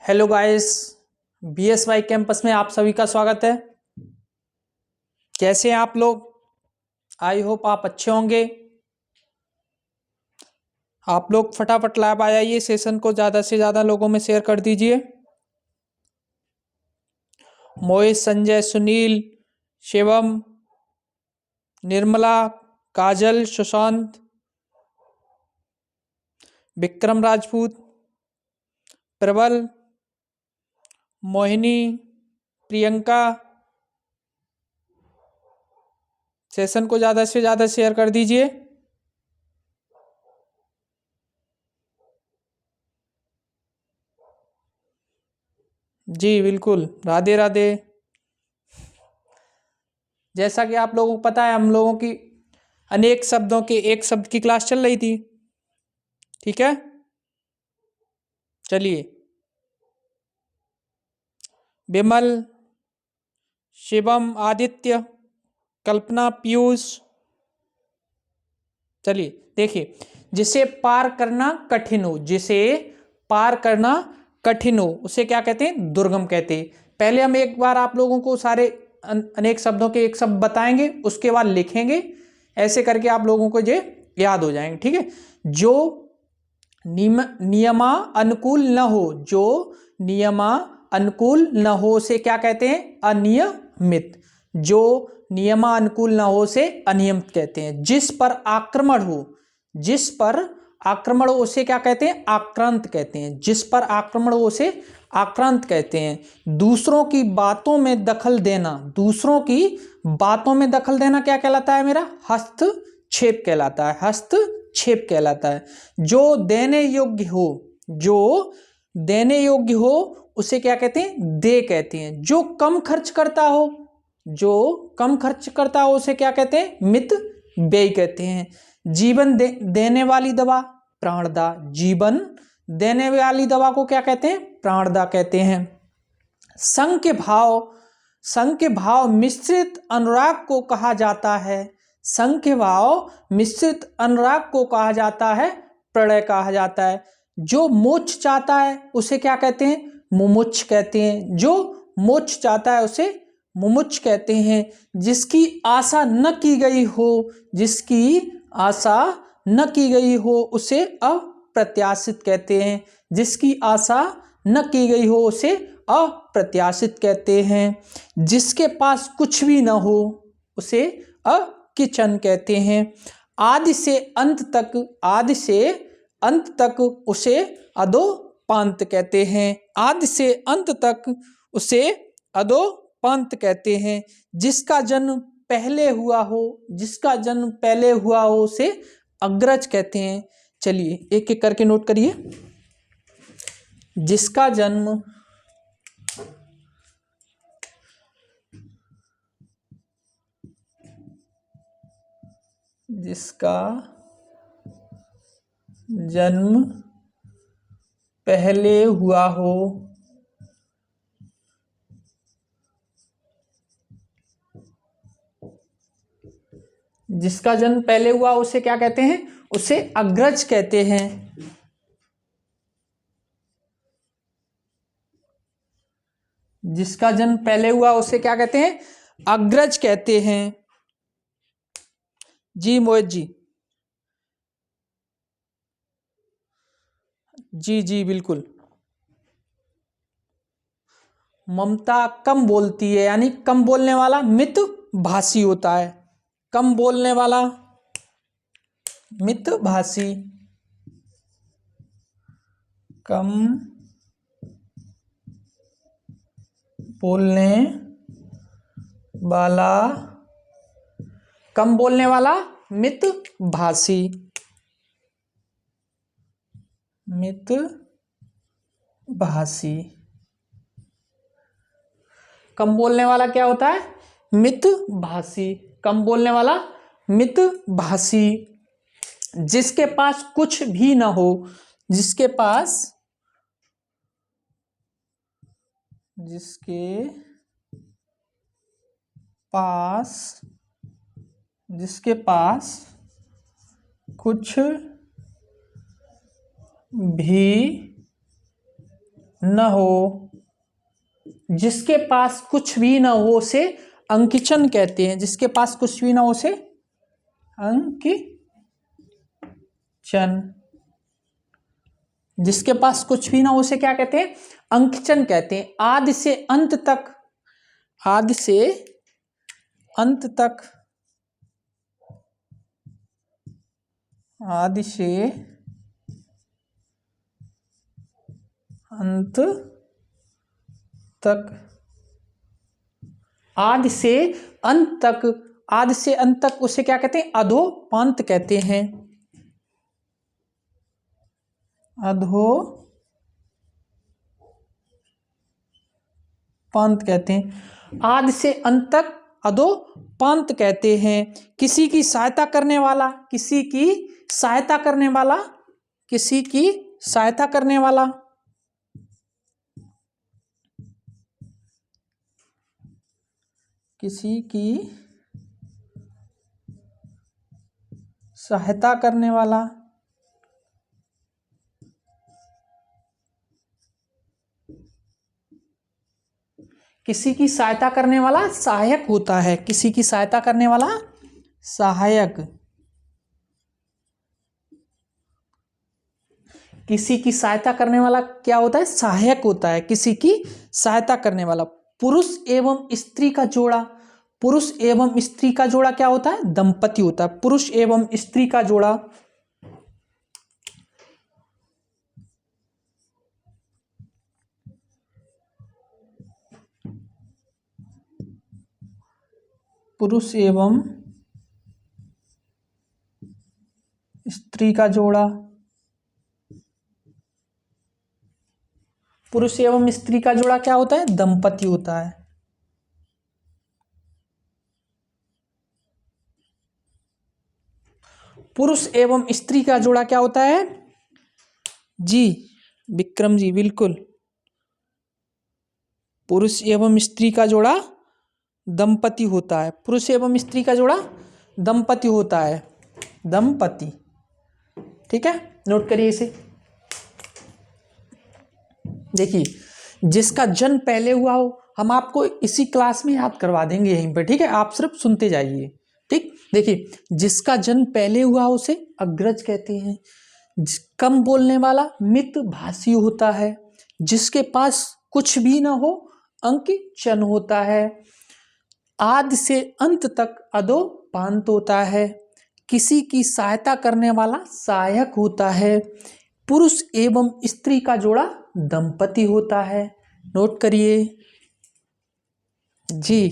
Hello guys, बीएसवाई campus में आप सभी का स्वागत है। कैसे हैं आप लोग? आई होप आप अच्छे होंगे। आप लोग फटाफट लैब आ जाइए, सेशन को ज़्यादा से ज़्यादा लोगों में शेयर कर दीजिए। मोहित, संजय, सुनील, शिवम, निर्मला, काजल, सुशांत, विक्रम राजपूत, प्रबल, मोहिनी, प्रियंका, सेशन को ज़्यादा से ज़्यादा शेयर कर दीजिए। जी बिल्कुल, राधे राधे। जैसा कि आप लोगों को पता है, हम लोगों की अनेक शब्दों के एक शब्द की क्लास चल रही थी। ठीक है, चलिए। विमल, शिवम, आदित्य, कल्पना, पीयूष। चलिए देखिए, जिसे पार करना कठिन हो, जिसे पार करना कठिन हो उसे क्या कहते हैं? दुर्गम कहते हैं। पहले हम एक बार आप लोगों को सारे अनेक शब्दों के एक शब्द बताएंगे, उसके बाद लिखेंगे। ऐसे करके आप लोगों को ये याद हो जाएंगे। ठीक है, जो नियमा अनुकूल न हो, जो नियमा अनुकूल न हो से क्या कहते हैं? अनियमित। जो नियमानुकूल न हो से अनियमित कहते हैं। जिस पर आक्रमण हो, जिस पर आक्रमण हो उसे क्या कहते हैं? आक्रांत कहते हैं। जिस पर आक्रमण हो उसे आक्रांत कहते हैं। दूसरों की बातों में दखल देना, दूसरों की बातों में दखल देना क्या कहलाता है? मेरा हस्तक्षेप कहलाता है, हस्तक्षेप कहलाता है। जो देने योग्य हो, जो देने योग्य हो उसे क्या कहते हैं? दे कहते हैं। जो कम खर्च करता हो, जो कम खर्च करता हो उसे क्या कहते हैं? मित व्यय कहते हैं। जीवन देने वाली दवा प्राणदा, जीवन देने वाली दवा को क्या कहते हैं? प्राणदा कहते हैं। संग के भाव, संग के भाव मिश्रित अनुराग को कहा जाता है। संग के भाव मिश्रित अनुराग को कहा जाता है, प्रणय कहा जाता है। जो मोक्ष चाहता है उसे क्या कहते हैं? मुमुक्ष कहते हैं। जो मोक्ष चाहता है उसे मुमुक्ष कहते हैं। जिसकी आशा न की गई हो, जिसकी आशा न की गई हो उसे अप्रत्याशित कहते हैं। जिसकी आशा न की गई हो उसे अप्रत्याशित कहते हैं। जिसके पास कुछ भी न हो उसे अकिंचन कहते हैं। आदि से अंत तक, आदि से अंत तक उसे अधोपांत कहते हैं। आदि से अंत तक उसे अधोपांत कहते हैं। जिसका जन्म पहले हुआ हो, जिसका जन्म पहले हुआ हो उसे अग्रज कहते हैं। चलिए एक एक करके नोट करिए। जिसका जन्म जिसका जन्म पहले हुआ हो जिसका जन्म पहले हुआ उसे क्या कहते हैं? उसे अग्रज कहते हैं। जिसका जन्म पहले हुआ उसे क्या कहते हैं? अग्रज कहते हैं। जी मोहित जी, जी जी बिल्कुल। ममता कम बोलती है, यानी कम बोलने वाला मित भाषी होता है। कम बोलने वाला मित भाषी, कम बोलने वाला, कम बोलने वाला मित भाषी, मित भाषी। कम बोलने वाला क्या होता है? मित भाषी। कम बोलने वाला मित भाषी। जिसके पास कुछ भी ना हो, जिसके पास, जिसके पास, जिसके पास कुछ भी न हो, जिसके पास कुछ भी न हो उसे अंकिचन कहते हैं। जिसके पास कुछ भी ना हो उसे अंकिचन, जिसके पास कुछ भी ना हो उसे क्या कहते हैं? अंकिचन कहते हैं। आदि से अंत तक, आदि से अंत तक, आदि से अंत तक, आदि से अंत तक, आदि से अंत तक उसे क्या कहते हैं? अधोपांत कहते हैं। अधोपांत कहते हैं। आदि से अंत तक अधोपांत कहते हैं। किसी की सहायता करने वाला, किसी की सहायता करने वाला, किसी की सहायता करने वाला, किसी की सहायता करने वाला, किसी की सहायता करने वाला सहायक होता है। किसी की सहायता करने वाला सहायक, किसी की सहायता करने वाला क्या होता है? सहायक होता है। किसी की सहायता करने वाला। पुरुष एवं स्त्री का जोड़ा, पुरुष एवं स्त्री का जोड़ा क्या होता है? दंपति होता है। पुरुष एवं स्त्री का जोड़ा, पुरुष एवं स्त्री का जोड़ा, पुरुष एवं स्त्री का जोड़ा क्या होता है? दंपति होता है। पुरुष एवं स्त्री का जोड़ा क्या होता है? जी विक्रम जी, बिल्कुल। पुरुष एवं स्त्री का जोड़ा दंपति होता है। पुरुष एवं स्त्री का जोड़ा दंपति होता है। दंपति, ठीक है, नोट करिए इसे। देखिए, जिसका जन्म पहले हुआ हो, हम आपको इसी क्लास में याद करवा देंगे यहीं पे, ठीक है, आप सिर्फ सुनते जाइए। ठीक, देखिए, जिसका जन्म पहले हुआ हो उसे अग्रज कहते हैं। कम बोलने वाला मितभाषी होता है। जिसके पास कुछ भी ना हो अंकिचन होता है। आदि से अंत तक अधोपांत होता है। किसी की सहायता करने वाला सहायक होता है। पुरुष एवं स्त्री का जोड़ा दंपति होता है। नोट करिए जी,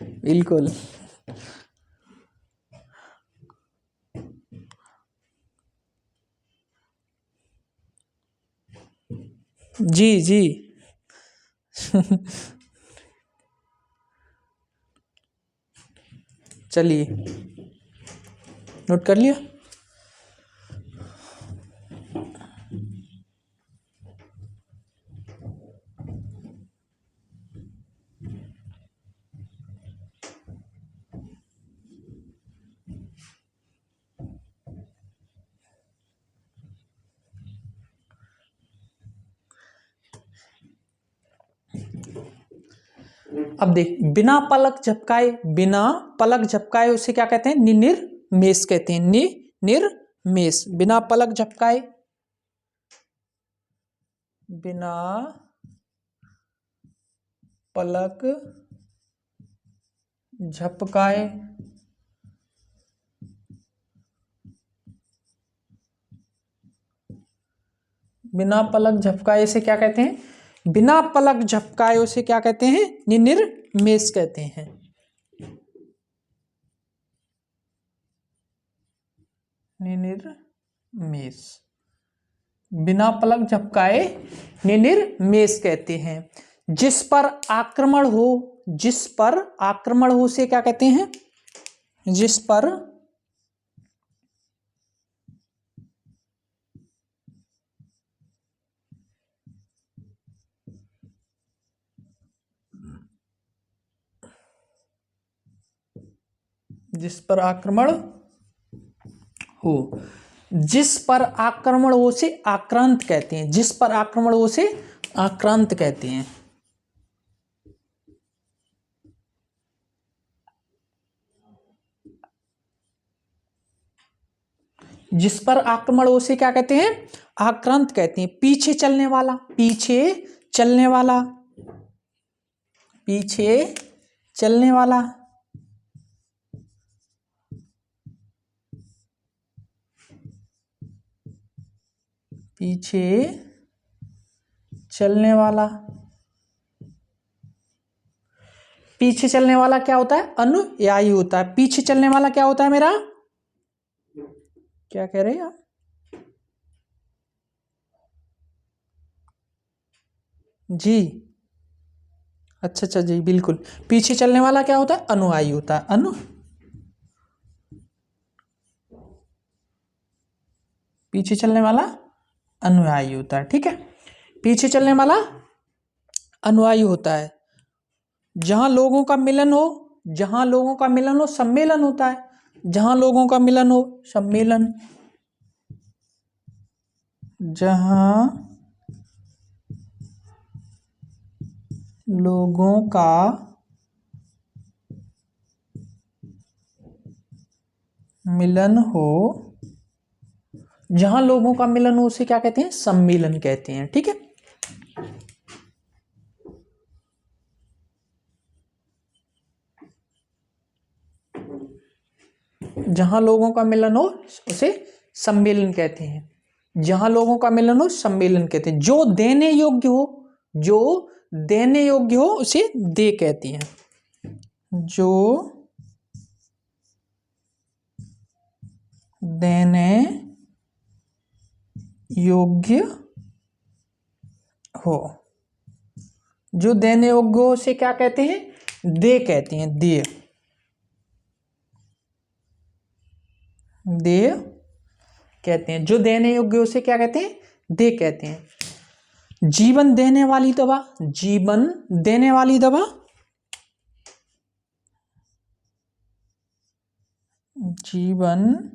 बिल्कुल। जी जी चलिए, नोट कर लिया। अब देख, बिना पलक झपकाए, बिना पलक झपकाए उसे क्या कहते हैं? निनिर्मेष कहते हैं। निनिर्मेष, बिना पलक झपकाए, बिना पलक झपकाए, बिना पलक झपकाए से क्या कहते हैं? बिना पलक झपकाए उसे क्या कहते हैं? निनिर्मेष कहते हैं। निनिर्मेष, बिना पलक झपकाए निनिर्मेष कहते हैं। जिस पर आक्रमण हो, जिस पर आक्रमण हो से क्या कहते हैं? जिस पर जिस पर आक्रमण हो, जिस पर आक्रमण हो से आक्रांत कहते हैं। जिस पर आक्रमण हो से आक्रांत कहते हैं। जिस पर आक्रमण हो उसे क्या कहते हैं? आक्रांत कहते हैं। पीछे चलने वाला, पीछे चलने वाला, पीछे चलने वाला, पीछे चलने वाला, पीछे चलने वाला क्या होता है? अनुयायी होता है। पीछे चलने वाला क्या होता है मेरा? क्या कह रहे हैं आप? जी, अच्छा अच्छा जी, बिल्कुल। पीछे चलने वाला क्या होता है? अनुयायी होता है। पीछे चलने वाला अनुयायी होता है, ठीक है। पीछे चलने वाला अनुयायी होता है। जहां लोगों का मिलन हो, जहां लोगों का मिलन हो सम्मेलन होता है। जहां लोगों का मिलन हो सम्मेलन, जहां लोगों का मिलन हो, जहां लोगों का मिलन हो उसे क्या कहते हैं? सम्मेलन कहते हैं, ठीक है। जहां लोगों का मिलन हो उसे सम्मेलन कहते हैं। जहां लोगों का मिलन हो सम्मेलन कहते हैं। जो देने योग्य हो, जो देने योग्य हो उसे दे कहते हैं। जो देने योग्य हो, जो देने योग्य हो उसे क्या कहते हैं? दे कहते हैं। दे, दे कहते हैं। जो देने योग्य उसे क्या कहते हैं? दे कहते हैं। जीवन देने वाली दवा, जीवन देने वाली दवा, जीवन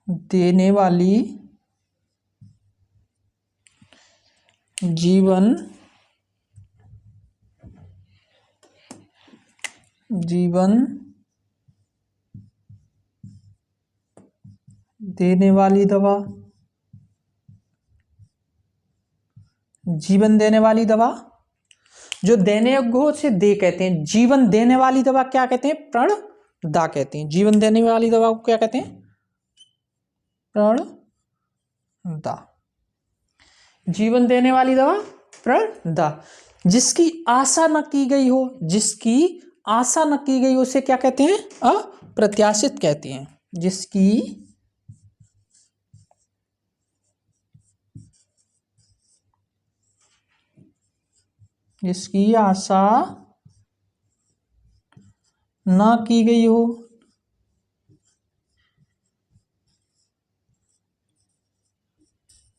देने वाली, जीवन जीवन देने वाली दवा, जीवन देने वाली दवा, जो देने योग्य हो उसे दे कहते हैं। जीवन देने वाली दवा क्या कहते हैं? प्रणदा कहते हैं। जीवन देने वाली दवा को क्या कहते हैं? प्रणदा। जीवन देने वाली दवा प्रणदा। जिसकी आशा न की गई हो, जिसकी आशा न की गई उसे क्या कहते हैं? अप्रत्याशित कहते हैं। जिसकी जिसकी आशा ना की गई हो,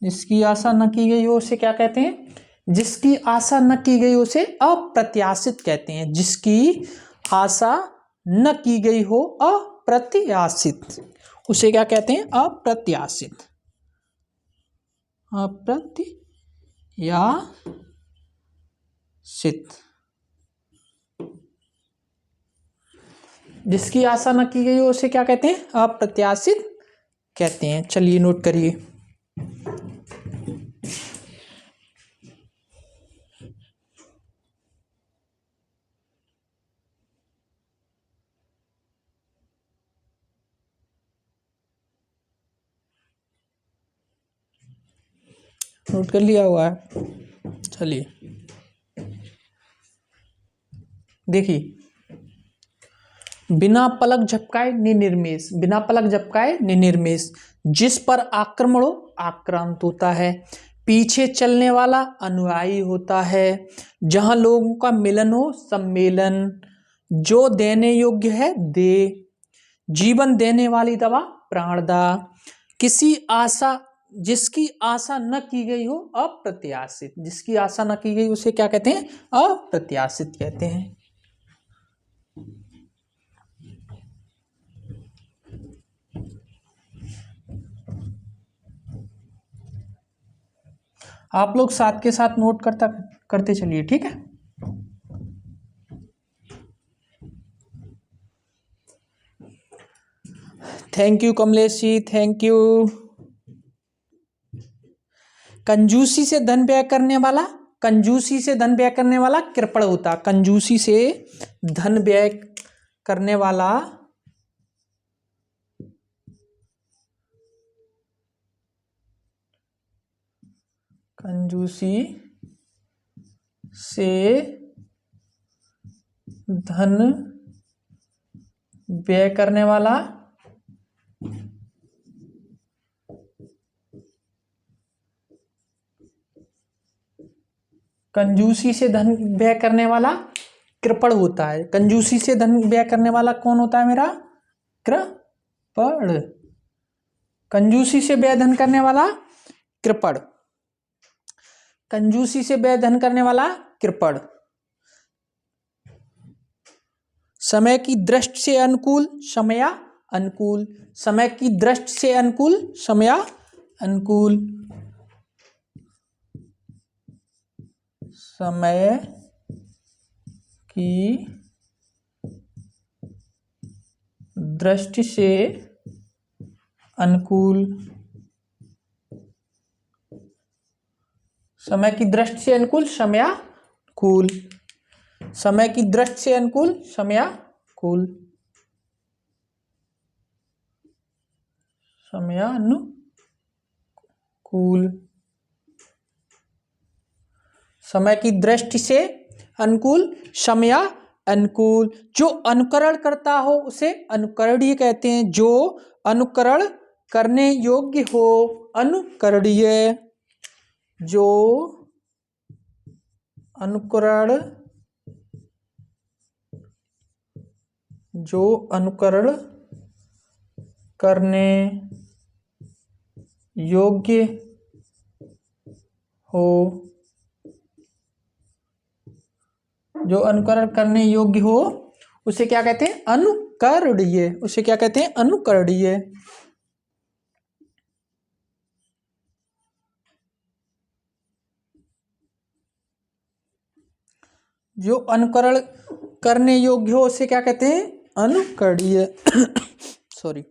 जिसकी आशा न की गई हो उसे क्या कहते हैं? जिसकी आशा न की गई उसे अप्रत्याशित कहते हैं। जिसकी आशा न की गई हो अप्रत्याशित उसे क्या कहते हैं? अप्रत्याशित, अप्रत्याशित। जिसकी आशा न की गई हो उसे क्या कहते हैं? अप्रत्याशित कहते हैं। चलिए नोट करिए। नोट कर लिया हुआ है? चलिए देखिए, बिना पलक झपकाए निनिर्मेष, बिना पलक झपकाए निनिर्मेष। जिस पर आक्रमण हो आक्रांत होता है। पीछे चलने वाला अनुयायी होता है। जहां लोगों का मिलन हो सम्मेलन। जो देने योग्य है दे। जीवन देने वाली दवा प्राणदा। किसी आशा, जिसकी आशा न की गई हो अप्रत्याशित। जिसकी आशा न की गई उसे क्या कहते हैं? अप्रत्याशित कहते हैं। आप लोग साथ के साथ नोट करते चलिए, ठीक है। Thank you Kamlesh ji, thank you. कंजूसी से धन व्यय करने वाला, कंजूसी से धन व्यय करने वाला कृपण होता। कंजूसी से धन व्यय करने वाला कंजूसी से धन व्यय करने वाला कंजूसी से धन व्यय करने वाला कृपण होता है। कंजूसी से धन व्यय करने वाला कौन होता है मेरा? कृपण। कंजूसी से व्यय धन करने वाला कृपण। कंजूसी से व्यय धन करने वाला कृपण। समय की दृष्टि से अनुकूल, समया अनुकूल। समय की दृष्टि से अनुकूल, समया अनुकूल। समय की दृष्टि से अनुकूल, समय की दृष्टि से अनुकूल, समयानुकूल। समय की दृष्टि से अनुकूल, समयानुकूल, समयानुकूल। समय की दृष्टि से अनुकूल, समयानुकूल। जो अनुकरण करता हो उसे अनुकरणीय कहते हैं। जो अनुकरण करने योग्य हो, अनुकरणीय। जो अनुकरण करने योग्य हो, जो अनुकरण करने योग्य हो उसे क्या कहते हैं? अनुकरणीय। उसे क्या कहते हैं? अनुकरणीय। जो अनुकरण करने योग्य हो उसे क्या कहते हैं? अनुकरणीय। सॉरी।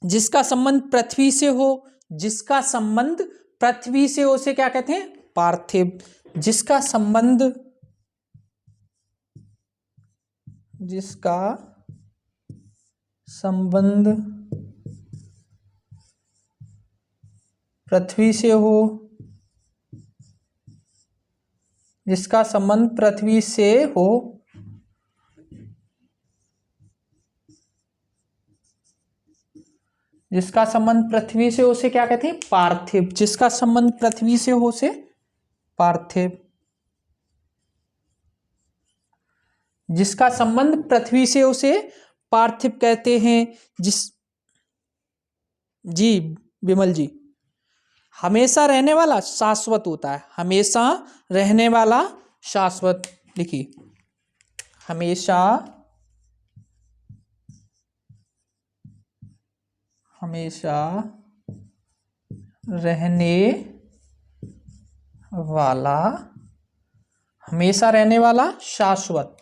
जिसका संबंध पृथ्वी से हो, जिसका संबंध पृथ्वी से हो उसे क्या कहते हैं? पार्थिव। जिसका संबंध पृथ्वी से हो, जिसका संबंध पृथ्वी से हो, जिसका संबंध पृथ्वी से हो उसे क्या कहते हैं? पार्थिव। जिसका संबंध पृथ्वी से हो उसे पार्थिव। जिसका संबंध पृथ्वी से उसे पार्थिव कहते हैं। जी विमल जी, हमेशा रहने वाला शाश्वत होता है। हमेशा रहने वाला शाश्वत। लिखिए, हमेशा रहने वाला, हमेशा रहने वाला शाश्वत,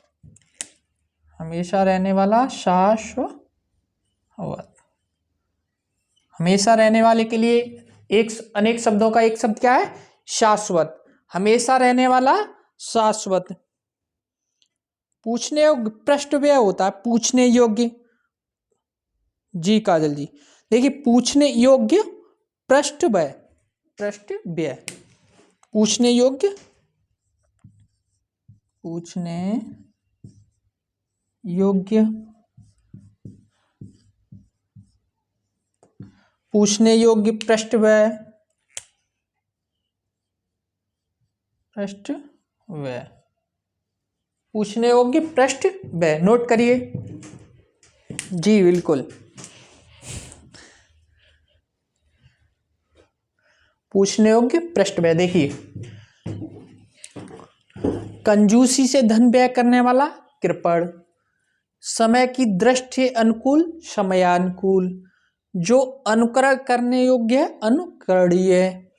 हमेशा रहने वाला शाश्वत। हमेशा रहने वाले के लिए एक अनेक शब्दों का एक शब्द क्या है? शाश्वत। हमेशा रहने वाला शाश्वत। पूछने योग्य पृष्ठ व्यय होता है। पूछने योग्य, जी काजल जी देखिए, पूछने योग्य पृष्ठ व्यय, पृष्ठ व्यय। पूछने योग्य, पूछने योग्य, पूछने योग्य पृष्ठ व्यय, पृष्ठ व्यय। पूछने योग्य पृष्ठ व्यय नोट करिए। जी बिल्कुल। पूछने योग्य पृष्ठ व्यय। देखिए, कंजूसी से धन व्यय करने वाला कृपण। समय की दृष्टि से अनुकूल, समयानुकूल। जो अनुकरण करने योग्य है, अनुकरणीय।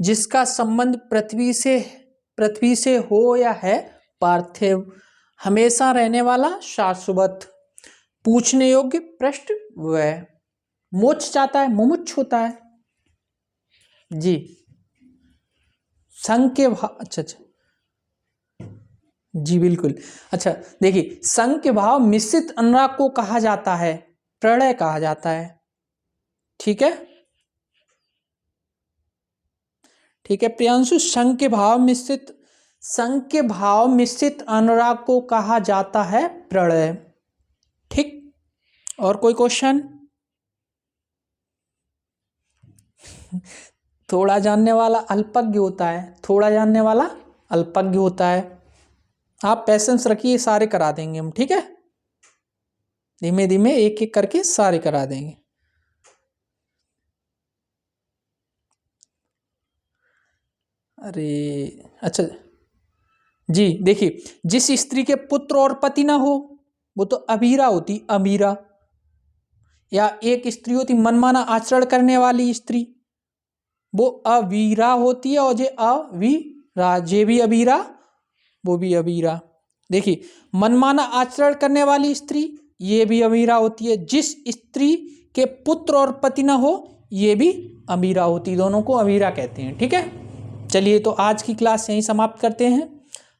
जिसका संबंध पृथ्वी से हो या है पार्थिव, हमेशा रहने वाला शाश्वत, पूछने योग्य प्रश्न वह, मोक्ष चाहता है मुमुक्ष होता है जी। संघ के भाव, अच्छा जी बिल्कुल। अच्छा देखिए, संघ के भाव मिश्रित अनुराग को कहा जाता है प्रलय कहा जाता है। ठीक है, ठीक है प्रियांशु, संघ के भाव मिश्रित अनुराग को कहा जाता है प्रलय। ठीक, और कोई क्वेश्चन? थोड़ा जानने वाला अल्पज्ञ होता है, थोड़ा जानने वाला अल्पज्ञ होता है। आप पेशेंस रखिए, सारे करा देंगे हम। ठीक है, धीमे धीमे एक एक करके सारे करा देंगे। अरे अच्छा जी, देखिए, जिस स्त्री के पुत्र और पति ना हो वो तो अबीरा होती, अबीरा। या एक स्त्री होती मनमाना आचरण करने वाली स्त्री, वो अवीरा होती है। और जे अवीरा, जे भी अबीरा वो भी अबीरा। देखिए, मनमाना आचरण करने वाली स्त्री ये भी अबीरा होती है। जिस स्त्री के पुत्र और पति ना हो ये भी अबीरा होती, दोनों को अबीरा कहते हैं। ठीक है, चलिए तो आज की क्लास यहीं समाप्त करते हैं।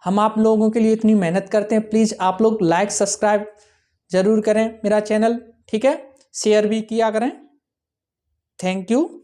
हम आप लोगों के लिए इतनी मेहनत करते हैं, प्लीज़ आप लोग लाइक सब्सक्राइब जरूर करें मेरा चैनल। ठीक है, शेयर भी किया करें। Thank you.